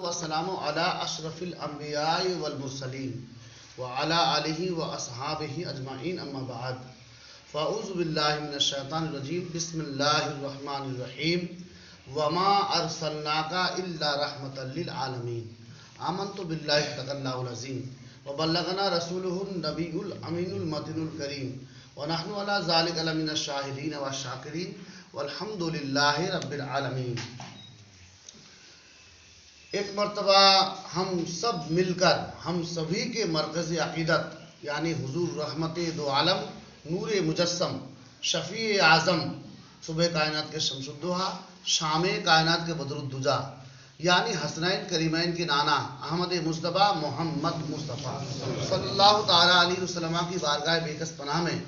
والسلام علی اشرف الانبیاء والمرسلین وعلی آلہ واصحابہ اجمعین اما بعد فاعوذ باللہ من الشیطان الرجیم بسم اللہ الرحمن الرحیم وما ارسلناک الا رحمتا للعالمین آمنت باللہ صدق اللہ العظیم وبلغنا رسولہ النبی الامین المتین الکریم ونحن علی ذلک لمن الشاہدین والشاکرین والحمد للہ رب العالمین۔ ایک مرتبہ ہم سب مل کر ہم سبھی کے مرکز عقیدت یعنی حضور رحمت دو عالم نور مجسم شفیع اعظم صبح کائنات کے شمس الضحیٰ شام کائنات کے بدر الدجا یعنی حسنین کریمین کے نانا احمد مصطفیٰ محمد مصطفیٰ صلی اللہ تعالیٰ علیہ وسلم کی بارگاہ بیکس پناہ میں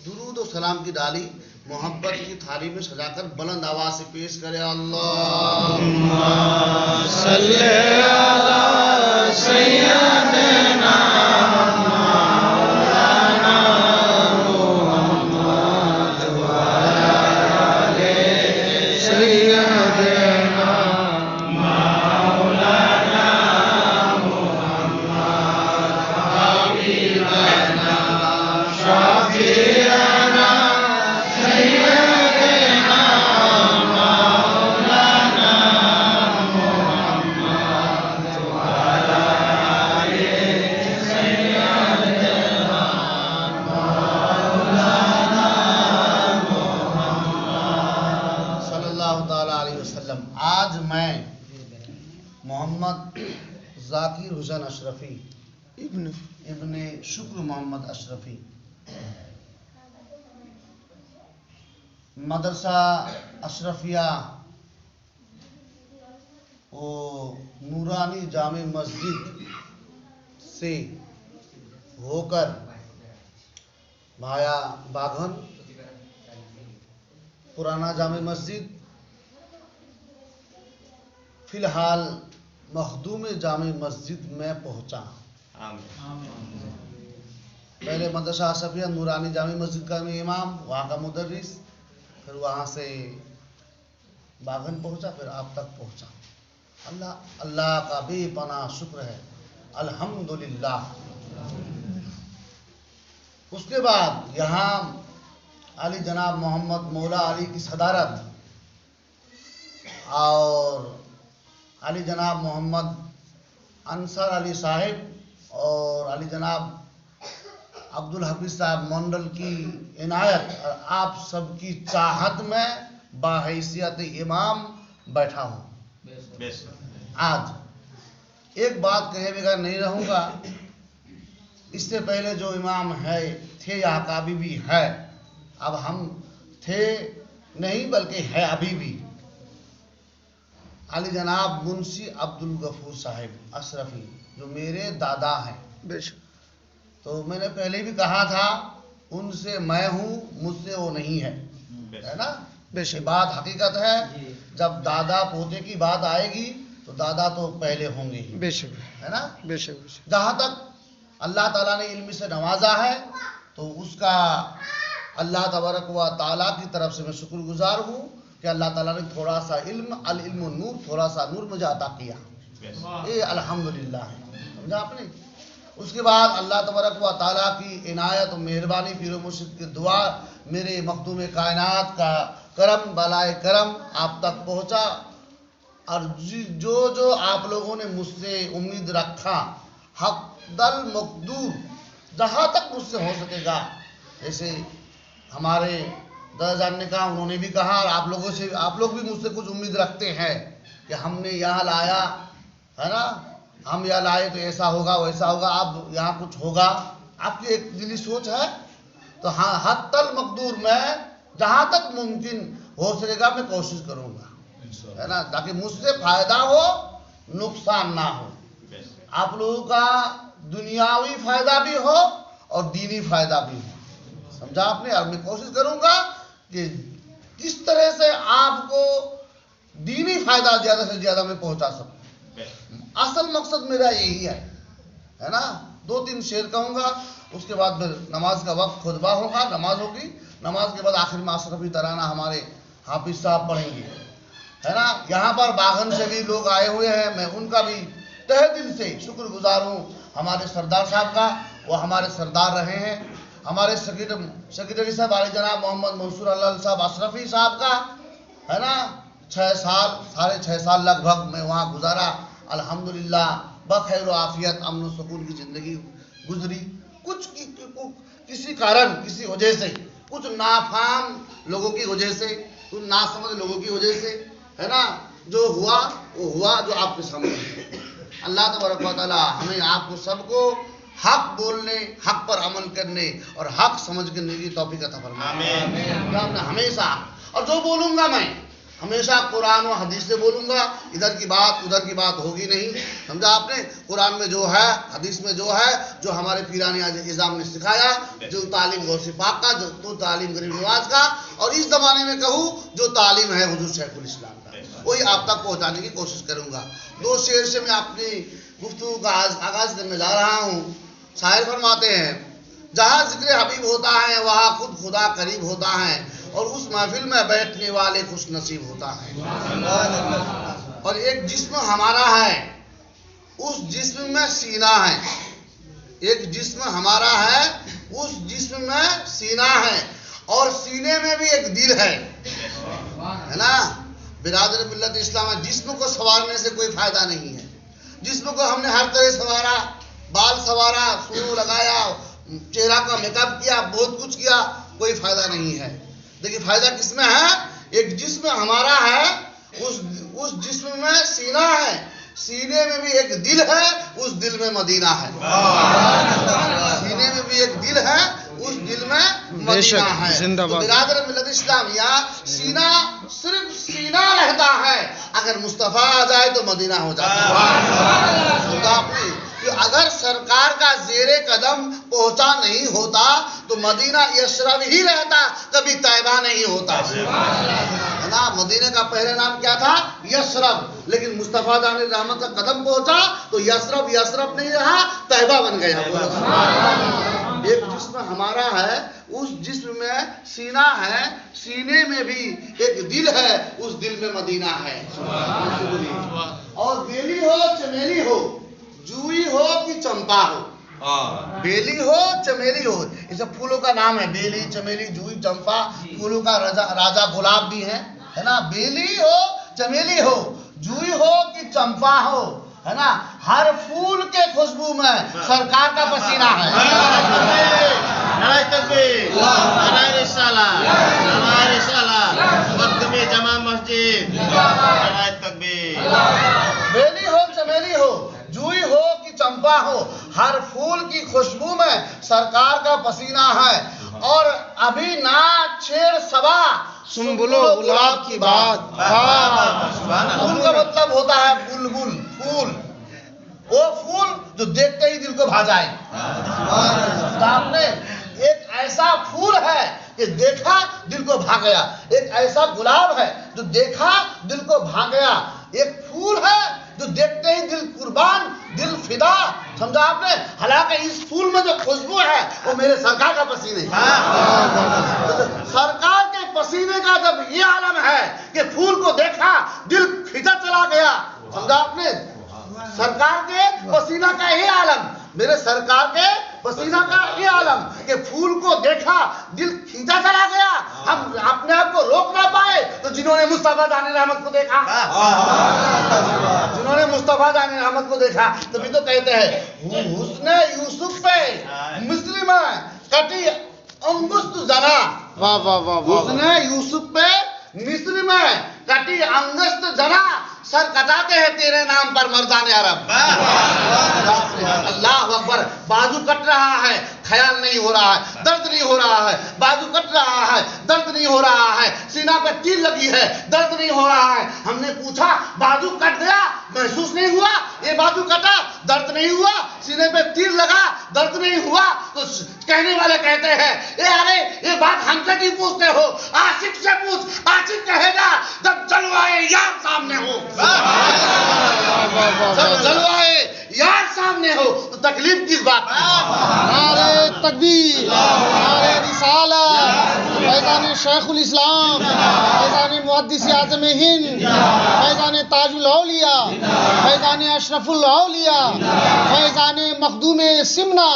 درود و سلام کی ڈالی محبت کی تھالی میں سجا کر بلند آواز سے پیش کرے اللہم صلی علی سیدنا مولانا محمد وعلی آلِ سیدنا مولانا محمد حبیبنا شفیعنا آج میں محمد ذاکر حسین اشرفی ابن شکر محمد اشرفی مدرسہ اشرفیہ و نورانی جامع مسجد سے ہو کر بھایا باغن پرانا جامع مسجد فی الحال مخدوم جامع مسجد میں پہنچا۔ پہلے مدرسہ اشرفیہ نورانی جامع مسجد کا میں امام وہاں کا مدرس، پھر وہاں سے باغن پہنچا، پھر آپ تک پہنچا۔ اللہ کا بے پناہ شکر ہے الحمدللہ۔ اس کے بعد یہاں علی جناب محمد مولا علی کی صدارت اور علی جناب محمد انصر علی صاحب اور علی جناب عبدالحفیظ صاحب منڈل کی عنایت اور آپ سب کی چاہت میں باحیثیت امام بیٹھا ہوں۔ آج ایک بات کہے بغیر نہیں رہوں گا، اس سے پہلے جو امام تھے یہاں کا ابھی بھی ہے، اب ہم تھے نہیں بلکہ ہے ابھی بھی، علی جناب منشی عبدالغفور صاحب اشرفی جو میرے دادا ہیں۔ تو میں نے پہلے بھی کہا تھا ان سے میں ہوں، مجھ سے وہ نہیں ہے نا، یہ بات حقیقت ہے۔ جب دادا پوتے کی بات آئے گی تو دادا تو پہلے ہوں گے ہی، ہے نا۔ جہاں تک اللہ تعالیٰ نے علم سے نوازا ہے تو اس کا اللہ تبارک و تعالیٰ کی طرف سے میں شکر گزار ہوں کہ اللہ تعالیٰ نے تھوڑا سا علم، العلم نور، تھوڑا سا نور مجھے عطا کیا، یہ الحمدللہ ہے، سمجھا آپ نے۔ اس کے بعد اللہ تبارک و تعالیٰ کی عنایت و مہربانی، پیر و مرشد کی دعا، میرے مخدوم کائنات کا کرم بالائے کرم آپ تک پہنچا، اور جو آپ لوگوں نے مجھ سے امید رکھا، حق دل مقدور جہاں تک مجھ سے ہو سکے گا، جیسے ہمارے درجان نے کہا، انہوں نے بھی کہا، اور آپ لوگ بھی مجھ سے کچھ امید رکھتے ہیں کہ ہم نے یہاں لایا ہے نا، ہم یہاں لائے تو ایسا ہوگا ویسا ہوگا، اب یہاں کچھ ہوگا، آپ کی ایک دلی سوچ ہے۔ تو ہاں حد تل مقدور میں جہاں تک ممکن ہو سکے گا میں کوشش کروں گا، ہے نا، تاکہ مجھ سے فائدہ ہو نقصان نہ ہو، آپ لوگوں کا دنیاوی فائدہ بھی ہو اور دینی فائدہ بھی ہو، سمجھا آپ نے۔ اور میں کوشش کروں گا کہ کس طرح سے آپ کو دینی فائدہ زیادہ سے زیادہ میں پہنچا سکوں، اصل مقصد میرا یہی ہے نا۔ 2-3 شعر کہوں گا، اس کے بعد پھر نماز کا وقت خطبہ ہوگا، نماز ہوگی، نماز کے بعد آخر میں اشرفی ترانہ ہمارے حافظ صاحب پڑھیں گے۔ ہے نا. یہاں پر باغن سے بھی لوگ آئے ہوئے ہیں, میں ان کا بھی تہ دل سے شکر گزار ہوں ہمارے سردار صاحب کا. وہ ہمارے سردار رہے ہیں. ہمارے سیکرٹری صاحب علی جناب محمد منصور اللہ صاحب اشرفی صاحب کا, ہے نا, 6 سال 6.5 سال لگ بھگ میں وہاں گزارا. الحمدللہ بخیر و عافیت امن و سکون کی زندگی گزری. کچھ کسی کارن, کسی وجہ سے, کچھ نافہم لوگوں کی وجہ سے, کچھ ناسمجھ لوگوں کی وجہ سے, ہے نا, جو ہوا وہ ہوا جو آپ کے سامنے. اللہ تبارک و تعالی ہمیں آپ کو سب کو حق بولنے, حق پر عمل کرنے اور حق سمجھ کرنے کی توفیق عطا فرمائے. آمین. ہمیشہ, اور جو بولوں گا میں ہمیشہ قرآن و حدیث سے بولوں گا. ادھر کی بات ادھر کی بات ہوگی نہیں. سمجھا آپ نے. قرآن میں جو ہے, حدیث میں جو ہے, جو ہمارے پیران اعظام نے سکھایا, جو تعلیم غوث پاک کا, جو تو تعلیم غریب نواز کا, اور اس زمانے میں کہوں جو تعلیم ہے حضور شیخ الاسلام کا, وہی آپ تک پہنچانے کی کوشش کروں گا. 2 شعر سے میں اپنی گفتگو کا آغاز کرنے جا رہا ہوں. شاعر فرماتے ہیں, جہاں ذکر حبیب ہوتا ہے وہاں خود خدا قریب ہوتا ہے, اور اس محفل میں بیٹھنے والے خوش نصیب ہوتا ہے. اور ایک جسم ہمارا ہے, اس جسم میں سینہ ہے. ایک جسم ہمارا ہے, اس جسم میں سینہ ہے, اور سینے میں بھی ایک دل ہے نا. برادر ملت اسلام, جسم کو سنوارنے سے کوئی فائدہ نہیں ہے. جسم کو ہم نے ہر طرح سنوارا, بال سنوارا, سرو لگایا, چہرہ کا میک اپ کیا, بہت کچھ کیا, کوئی فائدہ نہیں ہے. دیکھیے فائدہ کس میں ہے. ایک جسم ہمارا ہے, اس جسم میں سینہ ہے, سینے میں بھی ایک دل ہے, اس دل میں مدینہ ہے. سینے میں بھی ایک دل ہے, اس دل میں مدینہ ہے. تو برادر ملت اسلامیہ, سینہ صرف سینہ رہتا ہے, اگر مصطفیٰ آ جائے تو مدینہ ہو جاتا ہے. اگر سرکار کا زیر قدم پہنچا نہیں ہوتا تو مدینہ یثرب ہی رہتا, کبھی طیبہ نہیں ہوتا. مدینہ کا پہلا نام کیا تھا؟ یثرب. لیکن مصطفیٰ جان رحمت کا قدم پہنچا تو یثرب نہیں رہا, طیبہ بن گیا. ایک جسم ہمارا ہے, اس جسم میں سینہ ہے, سینے میں بھی ایک دل ہے, اس دل میں مدینہ ہے. اور بیلی ہو چمیلی ہو, جوئی ہو کہ چمپا ہو, بیلی ہو چمیلی ہو, یہ سب پھولوں کا نام ہے. بیلی, چمیلی, جوئی, چمپا, پھولوں کا راجا گلاب بھی ہے نا. بیلی ہو چمیلی ہو, جوئی ہو کہ چمپا ہو, ہے نا, ہر پھول کے خوشبو میں سرکار کا پسینہ ہے. نعرہ تکبیر, نعرہ رسالہ, نعرہ رسالہ, وقت میں جامع مسجد, نعرہ تکبیر. بیلی ہو چمیلی ہو, جوئی ہو کہ چمپا ہو, ہر پھول کی خوشبو میں سرکار کا پسینہ ہے. اور ابھی نہ چھیڑ صبا سنبلو گلاب کی بات. پھول کا مطلب ہوتا ہے بلبل, پھول, وہ پھول جو دیکھتے ہی دل کو بھا جائے. آپ نے ایک ایسا پھول ہے کہ دیکھا دل کو بھا گیا, ایک ایسا گلاب ہے جو دیکھا دل کو بھا گیا, ایک پھول ہے جو دیکھتے ہی دل قربان, دل فدا. سمجھا آپ نے. حالانکہ اس پھول میں جو خوشبو ہے وہ میرے سرکار کا پسینے ہے. سرکار کے پسینے کا جب یہ عالم ہے کہ پھول کو دیکھا دل کھینچا چلا گیا. سمجھا آپ نے. سرکار کے پسینہ کا یہ عالم, میرے سرکار کے پسینہ کا یہ عالم کہ پھول کو دیکھا دل کھینچا چلا گیا. ہم اپنے آپ کو روک نہ پائے تو جنہوں نے مصطفیٰ جان رحمت کو دیکھا, جنہوں نے مصطفیٰ جان رحمت کو دیکھا, تبھی تو کہتے ہیں حسن یوسف پہ مصر میں کٹی انگشت زنا. حسن یوسف پہ مصر میں کٹی انگشت زنا, سر کٹاتے ہیں تیرے نام پر مردان عرب. اللہ اکبر. بازو کٹ رہا ہے, خیال نہیں ہو رہا ہے, درد نہیں ہو رہا ہے. بازو کٹ رہا ہے, درد نہیں ہو رہا ہے. سینہ پہ تیر لگی ہے, درد نہیں ہو رہا ہے. ہم نے پوچھا بازو کٹ گیا, محسوس نہیں ہوا؟ یہ بازو کٹا, درد نہیں ہوا. سینے پہ تیر لگا, درد نہیں ہوا. تو کہنے والے کہتے ہیں ارے یہ بات ہم سے کیوں پوچھتے ہو, عاشق سے پوچھ. عاشق کہے گا جب جلوائے یار سامنے ہو, جب جلوائے یار سامنے ہو تو تکلیف کس بات. نعرہ تکبیر, نعرہ رسالہ, فیضان شیخ الاسلام، فیضان محدث اعظم ہند، فیضان تاج الاولیاء، فیضان اشرف الاولیاء، فیضان مخدوم سمنا،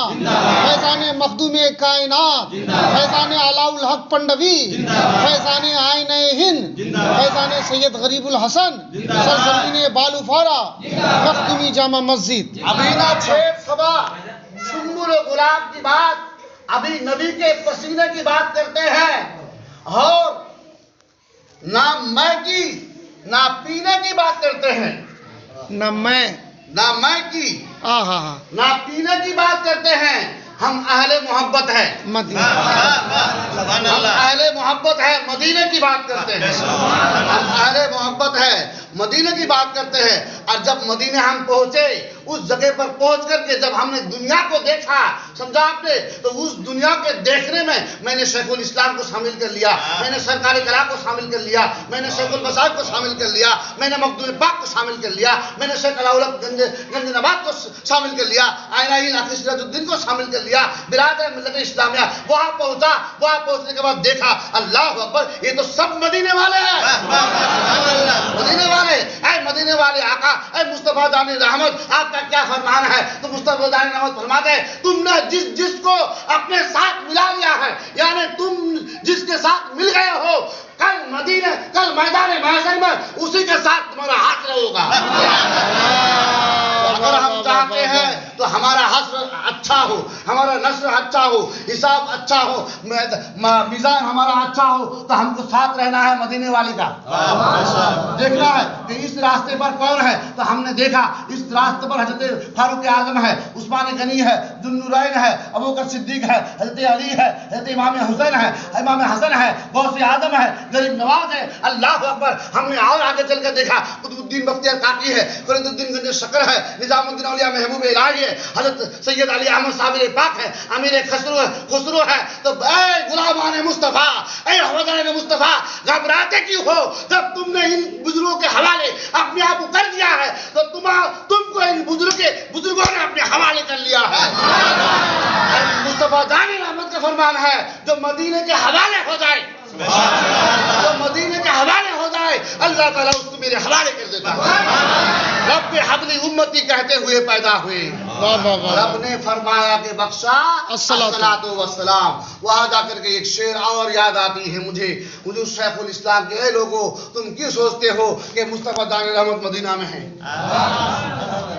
فیضان مخدوم کائنات، فیضان علاء الحق پنڈوی، فیضان آئین ہند، فیضان سید غریب الحسن، سرزمین بالو فارا، مخدومی جامع مسجد. ابھی نہ چھیب صبا سنبل و گلاب کی بات، ابھی نبی کے پسینے کی بات کرتے ہیں، اور نہ میں کی نہ پینے کی بات کرتے ہیں. نہ میں کی ہاں نہ پینے کی بات کرتے ہیں. ہم اہل محبت ہیں، مدینہ. ہم اہل محبت ہے، مدینے کی بات کرتے ہیں. ہم اہل محبت ہے، مدینے کی بات کرتے ہیں. اور جب مدینے ہم پہنچے، اس جگہ پر پہنچ کر کے جب ہم نے دنیا کو دیکھا، سمجھا آپ نے، تو اس دنیا کے دیکھنے میں نے شیخ الاسلام کو شامل کر لیا، میں نے سرکار کلا کو شامل کر لیا، میں نے شیخ المصائب کو شامل کر لیا، میں نے مخدوم پاک کو شامل کر لیا، میں نے شیخ علاء گنج نبات کو شامل کر لیا، آئینہ ناقص سراج الدین کو شامل کر لیا. برادر ملت اسلامیہ وہاں پہنچا، وہاں پہنچنے کے بعد دیکھا، اللہ اکبر، یہ تو سب مدینے والے ہیں. مدینے والے، اے مدینے والے آقا، اے مصطفیٰ جان رحمت، آپ کا کیا فرمان ہے؟ تو مصطفیٰ جان رحمت فرماتے ہیں، تم نے جس کو اپنے ساتھ ملا لیا ہے، یعنی تم جس کے ساتھ مل گئے ہو، کل میدان محشر میں اسی کے ساتھ تمہارا حشر ہوگا. اگر ہم چاہتے ہیں تو ہمارا حشر اچھا ہو، ہمارا نصر اچھا ہو، حساب اچھا ہو، میزان ہمارا اچھا ہو، تو ہم کو ساتھ رہنا ہے مدینے والے کا. دیکھنا ہے کہ اس راستے پر کون ہے، تو ہم نے دیکھا اس راستے پر حضرت فاروق اعظم ہے، عثمان غنی ہے، ذوالنورین ہے، ابوبکر صدیق ہے، حضرت علی ہے، حضرت امام حسین ہے، امام حسن ہے، غوث اعظم ہے، غریب نواز ہے. اللہ اکبر. ہم نے اور آگے چل کر دیکھا، قطب الدین بختیار کاکی ہے، فرید الدین گنج شکر ہے، نظام الدین اولیاء محبوب الہی ہے، حضرت سید علی احمد صابر پاک ہے، امیر خسرو ہے. تو اے غلامان مصطفیٰ، اے حوادث مصطفیٰ، گھبراتے کیوں ہو؟ جب تم نے ان بزرگوں کے حوالے اپنے آپ کو کر دیا ہے، تو تم کو ان بزرگوں نے اپنے حوالے کر لیا ہے. مصطفیٰ جان رحمت کا فرمان ہے، جو مدینے کے حوالے ہو جائے، جو مدینے کے حوالے ہو جائے، اللہ تعالیٰ اس کو میرے حوالے کر دیتا ہے. رب حبلی امتی کہتے ہوئے پیدا ہوئے، رب نے فرمایا کہ بخشا الصلاۃ والسلام. وہاں جا کر کے ایک شعر اور یاد آتی ہے مجھے، حضور شیخ الاسلام کے، اے لوگوں تم کیوں سوچتے ہو کہ مصطفیٰ جان رحمت مدینہ میں ہے؟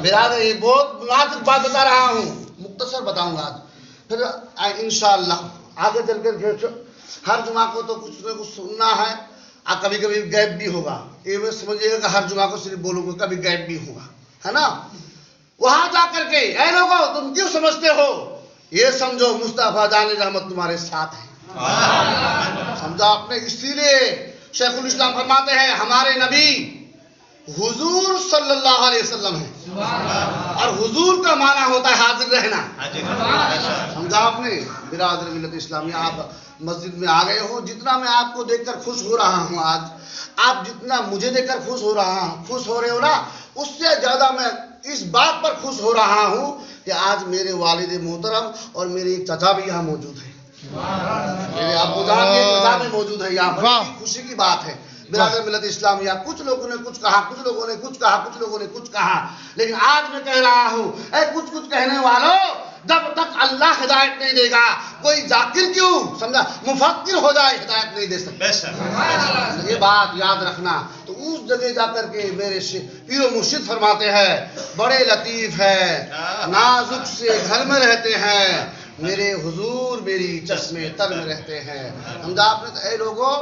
برادر یہ بہت مناسب بات بتا رہا ہوں، مختصر بتاؤں گا آج، پھر انشاءاللہ آگے چل کر ہر جمعہ کو تو کچھ نہ کچھ سننا ہے، کبھی کبھی غیب بھی ہوگا. یہ میں سمجھئے گا کہ ہر جمعہ کو صرف بولوں گا، کبھی غیب بھی ہوگا، ہے نا. وہاں جا کر کے اے لوگوں تم کیوں سمجھتے ہو، یہ سمجھو مصطفیٰ جان رحمت تمہارے ساتھ ہے. سمجھا آپ نے. اسی لیے شیخ الاسلام فرماتے ہیں ہمارے نبی حضور صلی اللہ علیہ وسلم ہے، اور حضور کا معنی ہوتا ہے حاضر رہنا. سمجھا آپ نے. برادر ملت اسلامیہ آپ مسجد میں آ گئے ہو، جتنا میں آپ کو دیکھ کر خوش ہو رہا ہوں آج، آپ جتنا مجھے دیکھ کر خوش ہو رہے ہو نا، اس سے زیادہ میں اس بات پر خوش ہو رہا ہوں کہ آج میرے والد محترم اور میرے ایک چچا بھی یہاں موجود ہیں، میرے ابو جان کے چچا بھی موجود ہے یہاں پر. خوشی کی بات ہے. برادر ملت اسلامیہ کچھ لوگوں نے کچھ کہا، کچھ لوگوں نے کچھ کہا، کچھ لوگوں نے کچھ کہا، لیکن آج میں کہہ رہا ہوں اے کچھ کہنے والوں، جب تک اللہ ہدایت نہیں دے گا، کوئی ذاکر کیوں سمجھا مفکر ہو جائے ہدایت نہیں دے سکتا. یہ بات یاد رکھنا. تو اس جگہ جا کر کے میرے پیر و مرشد فرماتے ہیں بڑے لطیف ہے، نازک سے گھر میں رہتے ہیں، میرے حضور میری چشمے تر میں رہتے ہیں. سمجھا آپ نے. اے لوگوں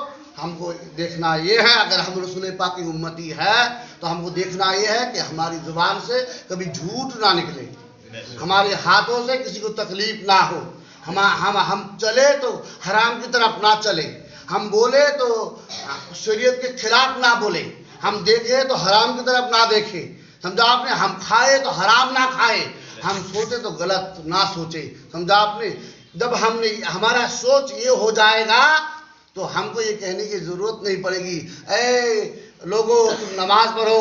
ہم کو دیکھنا یہ ہے، اگر ہم رسول پاک کی امتی ہے تو ہم کو دیکھنا یہ ہے کہ ہماری زبان سے کبھی جھوٹ نہ نکلے، ہمارے ہاتھوں سے کسی کو تکلیف نہ ہو، ہم چلے تو حرام کی طرف نہ چلے، ہم بولے تو شریعت کے خلاف نہ بولے، ہم دیکھے تو حرام کی طرف نہ دیکھے. سمجھا آپ نے. ہم کھائے تو حرام نہ کھائے، ہم سوچے تو غلط نہ سوچے. سمجھا آپ نے. جب ہمارا سوچ یہ ہو جائے گا تو ہم کو یہ کہنے کی ضرورت نہیں پڑے گی اے لوگوں تم نماز پڑھو